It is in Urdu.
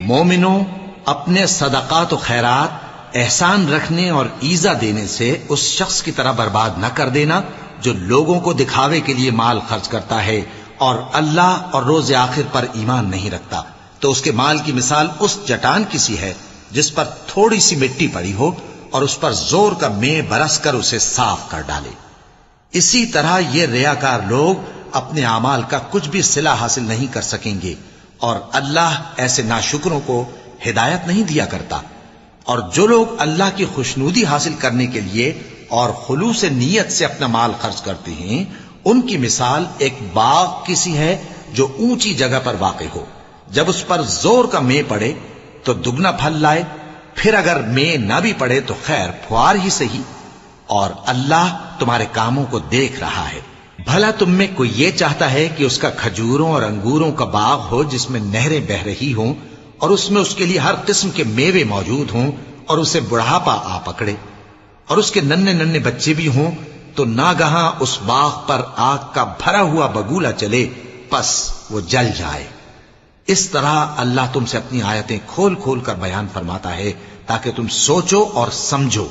مومنوں، اپنے صدقات و خیرات احسان رکھنے اور ایذا دینے سے اس شخص کی طرح برباد نہ کر دینا جو لوگوں کو دکھاوے کے لیے مال خرچ کرتا ہے اور اللہ اور روز آخر پر ایمان نہیں رکھتا، تو اس کے مال کی مثال اس چٹان کی سی ہے جس پر تھوڑی سی مٹی پڑی ہو اور اس پر زور کا مے برس کر اسے صاف کر ڈالے۔ اسی طرح یہ ریاکار لوگ اپنے اعمال کا کچھ بھی صلہ حاصل نہیں کر سکیں گے، اور اللہ ایسے ناشکروں کو ہدایت نہیں دیا کرتا۔ اور جو لوگ اللہ کی خوشنودی حاصل کرنے کے لیے اور خلوص نیت سے اپنا مال خرچ کرتے ہیں، ان کی مثال ایک باغ کی سی ہے جو اونچی جگہ پر واقع ہو، جب اس پر زور کا مے پڑے تو دگنا پھل لائے، پھر اگر مے نہ بھی پڑے تو خیر پھوار ہی صحیح، اور اللہ تمہارے کاموں کو دیکھ رہا ہے۔ بھلا تم میں کوئی یہ چاہتا ہے کہ اس کا کھجوروں اور انگوروں کا باغ ہو جس میں نہریں بہ رہی ہوں اور اس میں اس کے لیے ہر قسم کے میوے موجود ہوں، اور اسے بڑھاپا آ پکڑے اور اس کے ننھے ننھے بچے بھی ہوں، تو ناگہاں اس باغ پر آگ کا بھرا ہوا بگولا چلے، پس وہ جل جائے۔ اس طرح اللہ تم سے اپنی آیتیں کھول کھول کر بیان فرماتا ہے تاکہ تم سوچو اور سمجھو۔